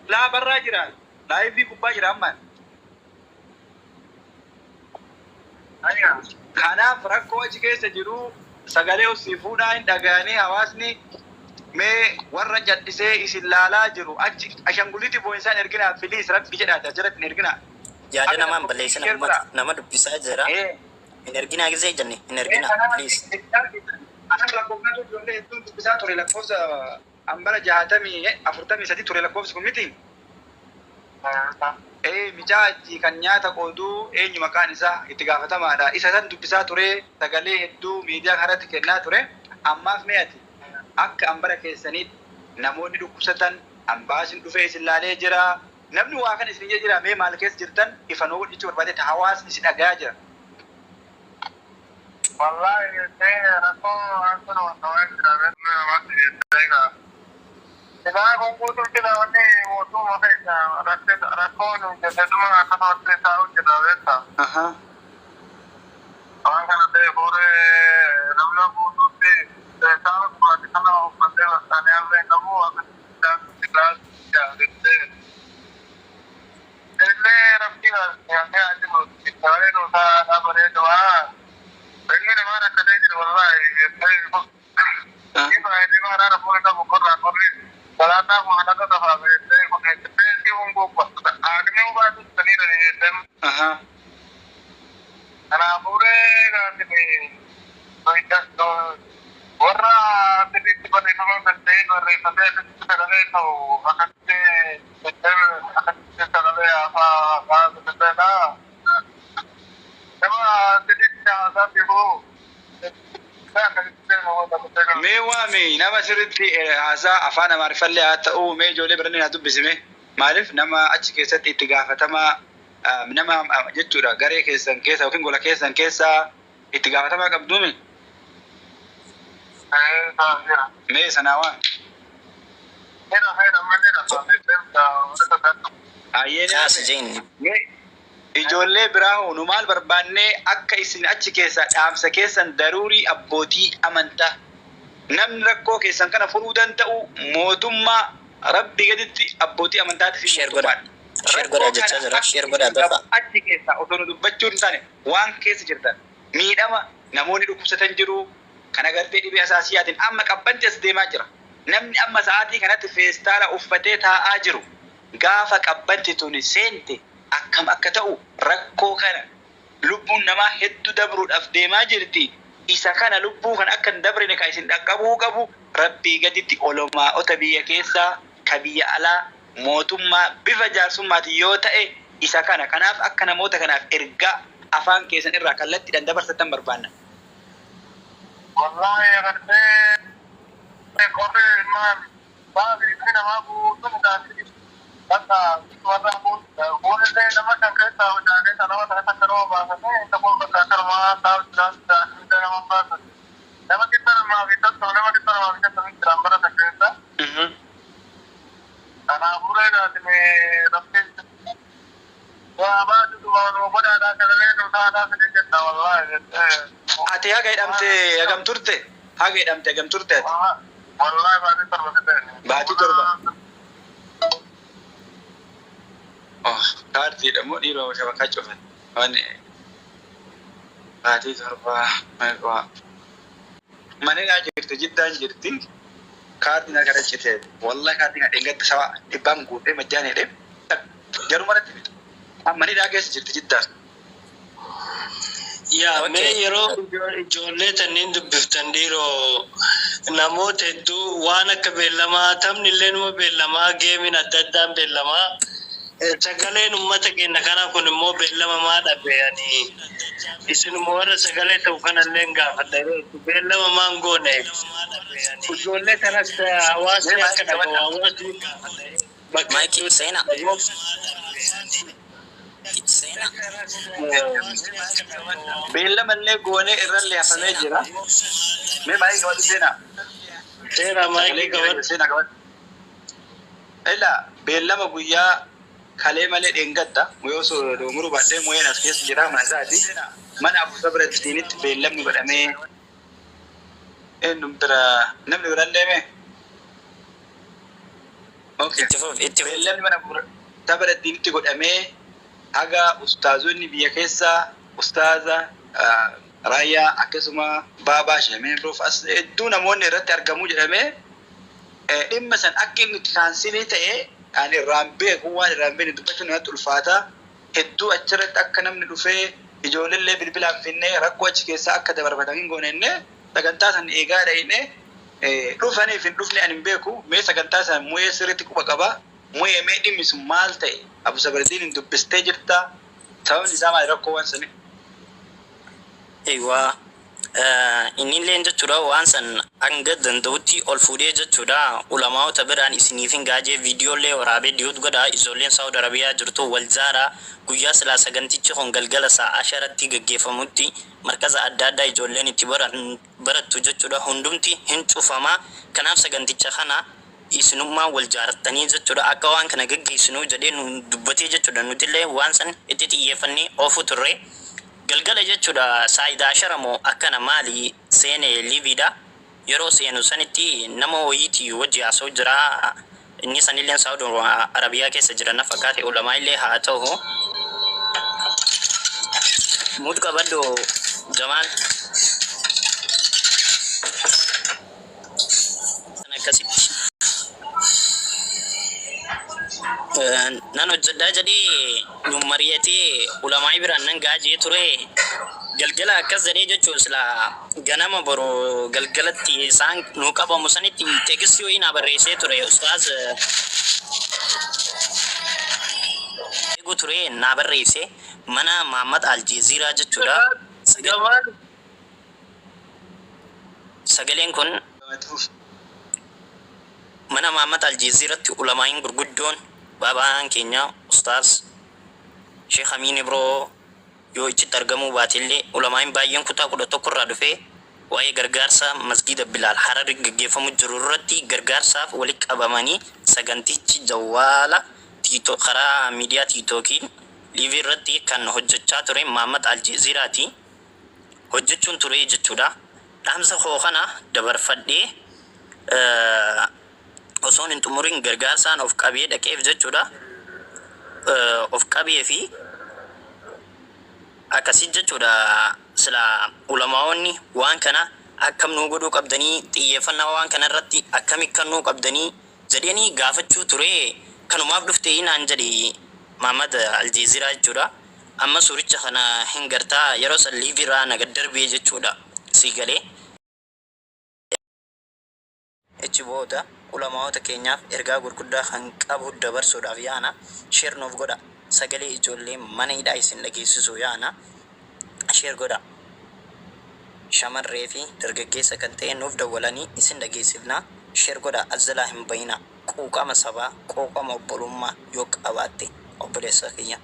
لا برا جرا لا يبي كوبا جرا أمان أيوة خنا فرق وجه كيس جرو سجله وسيفودا إن دعاني حواسني ما ورا جد سه إسلالا جرو عشان قلتي بوينسان إركنا فيليس رب بيجنا تجرب نركنا Jadi nama belisan nama bisa aja energi naga saja nih energi nak please. Anak lakukan tu jual itu bisa turun lakos ambara jahatami afurtami sadi turun lakos kumiti. Mijaji kanyata kodu nyuma kan isa itigafata mada isa san tu bisa turun tagale itu media harat kenna turun amma meati akka ambara kesanit namoni dukusatan ambasin dufe isilale jira. Namni waa kan isin jira mee maal keessa jirtan ifanoo jechuun barbaade hawaasni isin dhagaa jira. Wallahi rakkoo akkana waan jira beekna waan jedhayga. Isaa gonkuutu jira wanni mootummaa keessa rakkoon jedhama akkana wanti taa'u jira beekta. Waan kana ta'e fuudhee namni guutuutti taa'u kuraati kana uffatee wasaanii allee qabu akka jiraatu. Rafti yang ada di sana itu saya boleh doa. Begini mana kata itu wallahi. Ini mana ada boleh tak bukan rakori. Kalau tak mana tak apa. Saya pakai seperti umum. Ada yang buat seni dari SM. Karena boleh kan ini. Itu orang jadi seperti itu kan saya boleh sampai sekarang itu akan akan sekarang apa sebenarnya. Cuma jadi jangan ibu. Mewa me nama sirti asa afana marifalli atau me jole berani atu bisme marif nama achi kesa itigafatama nama jechura gare kesan kesa okin gola kesan kesa itigafatama kabdumi me sanawa ayena sejin ijoollee biraa numaal barbaannee akka isin achi keessa dhaamsa keessan daruurii abbootii amantaa namni rakkoo keessan kana furuu danda'u mootummaa rabbi gaditti abbootii amantaati fi share godha jecha jira share godha dafa achi keessa osoo nu dubbachuu hin taane waan keessa jirtan miidhama namoonni dhukkubsatan jiru kana gartee dhibee asaasiyaatiin amma qabbanti as deemaa jira namni amma sa'aatii kanatti feestaala uffatee taa'aa jiru gaafa qabbanti tuni seente akkam akka ta'u rakkoo kana lubbuun namaa hedduu dabruudhaaf deemaa jirti isa kana lubbuu kan akka hin dabrine kan isin dhaqqabuu qabu rabbii gaditti olomaa'ota biyya keessaa ka biyya alaa mootummaa bifa jaarsummaati yoo ta'e isa kana kanaaf akka namoota kanaaf ergaa afaan keessan irraa kallattiidhaan dabarsatan barbaanna. Wallahi agartee qorree ilmaan baali inni namaa guutuun gaafii bakka warra boollee nama kan keessaa hojjaatee nama takka nama baasatee isa kun bakka karmaa taa'u jiraatu nama baasatu. Nama kitta namaa fi tokko nama kitta namaa fi tokko jiraan barata keessa. Kanaafuu reedaatime rabbee waa baatu waan godhaadhaa sagalee nu taa'aa fide jedha wallahi. Ati haga hidhamte hagam turte? Wallahi baatii torba fide. Baatii torba. Kaartii dhammoo dhiiroo shabakkaa cufan. Waan baatii torbaa maqaa. Manaa jirti jiddaan jirti. Kaartiin akka rachite. Wallahi kaartiin akka dhingatti sawa dhibbaan guutee majjaan hidhee. Garuu maratti bitu. Manaa keessa jirti jiddaan. Yaa mee yeroo ijoollee tanniin dubbiftan dhiiroo namoota hedduu waan akka beellamaa taphni illee numa beellamaa geemiin adda addaan beellamaa. Sagaleen uummata keenya kanaa kun immoo beellama maa dhabeeyanii isinuma warra sagalee ta'u kanallee gaafadha beellama maan goone ijoollee kanas hawaasni akka dhabu hawaasni Mikey Sena beellama illee goone irrallee hafamee jira. Mee maayii qabatu seenaa? Seenaa maayii qabatu. Ila beellama guyyaa kalee malee dheengadda yoo doomuru baadhee mooyeen as keessa jira mana isaati mana afuusa biratti diinitti beellamni godhamee eenyuun bira namni biraan deeme Okay. itti fufi. Beellamni mana tapha daddiinitti godhamee haga ustaazonni biyya keessaa ustaaza raayyaa akkasuma baabaa Shemeeroof as hedduu namoonni irratti argamuu jedhamee dhimma san akka inni kaansilii ta'ee ani irraan beeku waan irraan beekne dubbachuun natti ulfaata. Hedduu achirratti akka namni dhufee ijoollee bilbilaan finnee rakkoo achi keessaa akka dabarfatan hin goonenne sagantaa san eegaa dha'inee dhufaniif hin dhufne ani hin beeku. Mee sagantaa san mu'ee sirriitti quba qaba. Mu'ee mee dhimmi sun maal ta'e Abu Sabardiin hin dubbistee jirta. Sababni isaa maali rakkoo waan sanii? Eewwaa. Inni illee jechuudha waan san hanga danda'utti ol fuudhee jechuudha ulamaa'ota biraan isiniif hin gaajee viidiyoolee waraabee dhiyootu godha ijoolleen Saawud Arabiyaa jirtu wal jaaraa guyyaa silaa sagantichi kun galgala sa'a 10tti gaggeeffamutti markaza adda addaa ijoolleen itti barattu jechuudha hundumti hin cufamaa. Kanaaf saganticha kana isinummaa wal jaartanii jechuudha akka waan kana gaggeessinuu jedhee nu dubbatee jechuudha nutillee waan san itti xiyyeeffannee oofuu turre. Galgala jechuudha saayidaa sharamoo akkana maali seenee liiviidha yeroo seenu sanitti nama wayiitii wajji haasoo jira inni sanillee Saawud Arabiyaa keessa jiran fakkaate ulamaa illee haa ta'u muud qabaddo Jamaal akkasitti nan hojjedhaa jedhee nu mari'atee ulamaa biraan nan gaajee ture galgala akkas jedhee jechuun silaa ganama boroo galgalatti isaan nu qabamu sanitti teekistii wayii naa barreessee ture ustaaz eegu ture naa barreesse mana Muhammad Aljeeziraa jechuudha. Sagaleen kun mana Muhammad Aljeeziratti ulamaa'iin gurguddoon baabaan keenya ustaaz Sheekh Amin Ibroo yoo ichitti argamuu baatillee ulamaa'in baay'een kutaa 11 irraa dhufee waa'ee gargaarsa masgida Bilaal Hararii gaggeeffamu jiru irratti gargaarsaaf walitti qabamanii sagantichi jawwaala karaa miidiyaa tiiktookiin liivii irratti kan hojjechaa ture Muhammad Aljeeziraati hojjechuun ture jechuudha. Dhaamsa koo kana dabarfadhee osoon hin xumuriin gargaarsaan of qabee dhaqeef jechuudha. Of qabee fi akkasii jechuudha sila ulamaa'onni waan kana akkam nuu godhuu qabdanii xiyyeeffannaa waan kana irratti akkami kan nuu qabdanii jedhanii gaafachuu ture. Kanumaaf dhuftee naan jedhe Muhammad Aljeeziraa jechuudha. Amma suuricha kana hin gartaa yeroo san liiviirraa naga darbee jechuudha sii galee. Ichi booda ulamaa'ota keenyaaf ergaa gurguddaa kan qabu dabarsuudhaaf yaana sheer nuuf godha. Sagalee ijoollee mana hidhaa isin dhageessisuu yaana sheer godha. Shamarree fi dargaggeessa kan ta'e nuuf dawwalanii isin dhageessifna sheer godha. Azzalaa hin bayina quuqama sabaa quuqama obbolummaa yoo qabaatte obboleessa kiyya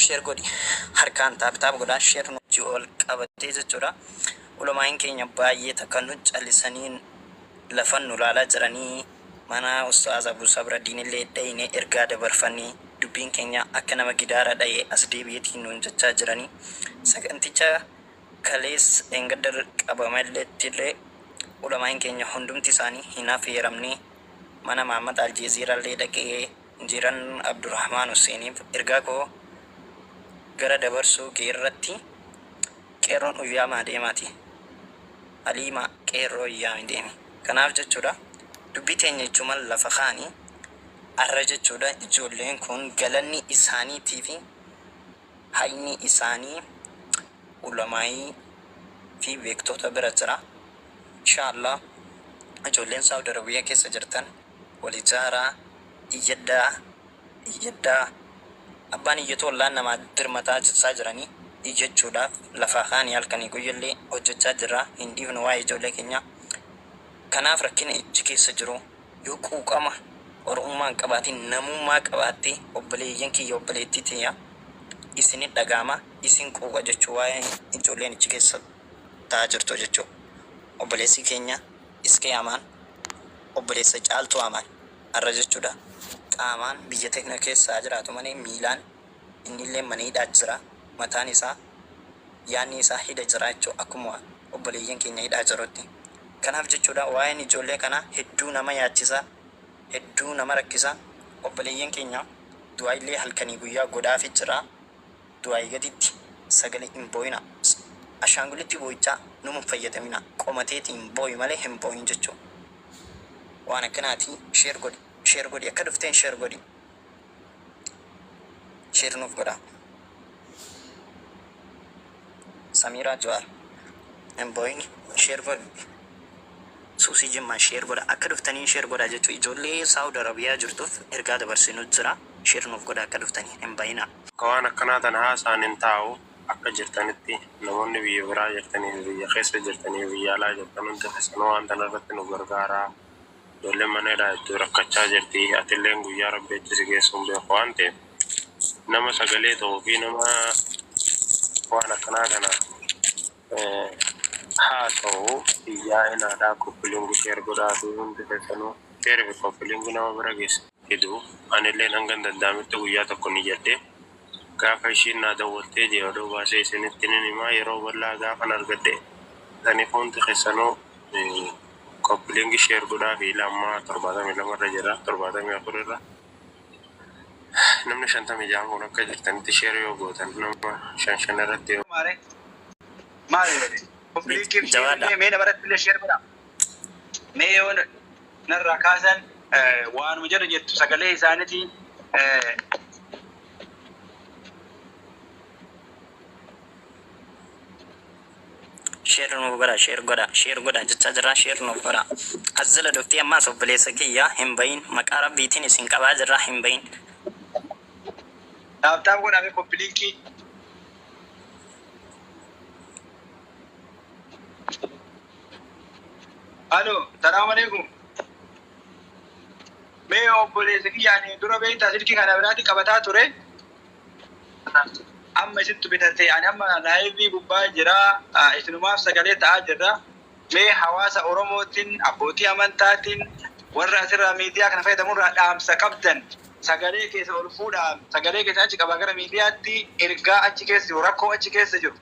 sheer godhi harkaan taapitaap godha sheer nuti ol qabatee jechuudha. Ulamaa'in keenya baay'ee takka nu callisanii lafan nu laalaa jiranii mana ustaaz Abu Sabardiin illee dhayinee ergaa dabarfanii dubbiin keenya akka nama gidaara dha'ee as deebi'eetiin nuun jechaa jiranii saganticha kalees engadar qabamalleetti illee ulamaa'in keenya hundumti isaanii hin affeeramne mana Muhammad Aljeeziraa illee dhaqee jiran Abdurrahmaan Huseeniif ergaa koo gara dabarsuu irratti qeerroon uyyaamaa deemaati aliima qeerroo uyyaami deemi. Kanaaf jechuudha dubbii teenya jechuun lafa kaanii arra jechuudha ijoolleen kun galanni isaaniitii fi hayni isaanii ulamaa'ii fi beektoota bira jira. Inshaallah ijoolleen Saawud Arabiyaa keessa jirtan wal ijaaraa iyyaddaa abbaan iyyatoo wallaan namaa dirmataa jechaa jiranii iyyachuudhaaf lafa kaanii halkanii guyyallee hojjechaa jirra hin dhiifnu waa'ee ijoollee keenyaa. Kanaaf rakkina ichi keessa jiru yoo quuqama oromummaan qabaatiin namummaa qabaattee obboleeyyan kiyya obboleettii tiyya isinit dhagaama isin quuqa jechuu waa'ee ijoolleen ichi keessa ta'aa jirtu jechuu. Obboleessi keenya iskee amaan obboleessa caaltuu amaan arra jechuudha. Qaamaan biyya teekna keessaa jiraatu malee miilaan innillee mana hidhaa jira mataan isaa yaanni isaa hidha jira jechuu akkuma obboleeyyan keenya hidhaa jirutti. Kanaaf jechuudha waa'een ijoollee kana hedduu nama yaachisa hedduu nama rakkisa. Obboleeyyan keenya du'aa illee halkanii guyyaa godhaafii jira. Du'aa gaditti sagalee hin boo'ina. Ashaangulitti boo'ichaa numa fayyadamina. Qomateetiin boo'i malee hin boo'in jechuudha. Waan akkanaati sheer godhi. Sheer godhi akka dhufteen sheer godhi. Sheer nuuf godha. Samiraa Jawaar hin boo'in sheer godhi. Suusii Jimmaa sheer godha. Akka dhuftanii sheer godha jechuudha. Ijoollee Saawud Arabiyaa jirtuuf ergaa dabarsinuu jira. Sheer nuuf godha akka dhuftanii hin baay'ina. Waan akkanaa tan haasaan hin taa'u akka jirtanitti namoonni biyya biraa jirtanii biyya keessa jirtanii biyya alaa jirtan hundi keessanuu waan tan irratti nu gargaaraa. Ijoolleen maneedhaa iddoo rakkachaa jirti. Atilleen guyyaa rabbi ejjisi geessuun beeku waan ta'eef nama sagalee ta'uu fi nama waan akkanaa kana haasa'u biyyaa inaadhaa koppilingu sheer godhaa fi hundi keessanuu sheerii fi koppilingu nama bira geessa. Hiduu anillee hanga danda'ametti guyyaa tokko ni jedhee gaafa ishiin naa daawwattee jedhu baasee isinitti ni himaa yeroo bal'aa gaafan argadde saniif hundi keessanuu koppilingi sheer godhaa fi lammaa 72 irra jira 74 irra namni 56 kun akka jirtanitti sheer yoo gootan nama 5 irratti maali koppilingi mee namarratti illee sheer godhaa mee yoo narraa kaasan waan jedhu jettu sagalee isaaniitiin sheer nuuf godha. Sheer godha jechaa jira. Sheer nuuf godha. Azzala dhuftii ammaas obboleessa kiyyaa hin bahin. Maqaa rabbiitiin isin qabaa jirra hin bahin. Dhaabtaaf godhame koppilinki. Halo, salaamu alaikum. Mee obboleessa kiyyaanii dura beektaa silkii kana biraatti qabataa ture. Amma isittu bitatee ani amma laayivii gubbaa jira isinumaaf sagalee ta'aa jirra. Mee hawaasa Oromootiin abbootii amantaatiin warra asirraa miidiyaa kana fayyadamurraa dhaamsa qabdan sagalee keessa ol fuudhaa sagalee keessa achi qabaa gara miidiyaatti ergaa achi keessa jiru rakkoo achi keessa jiru.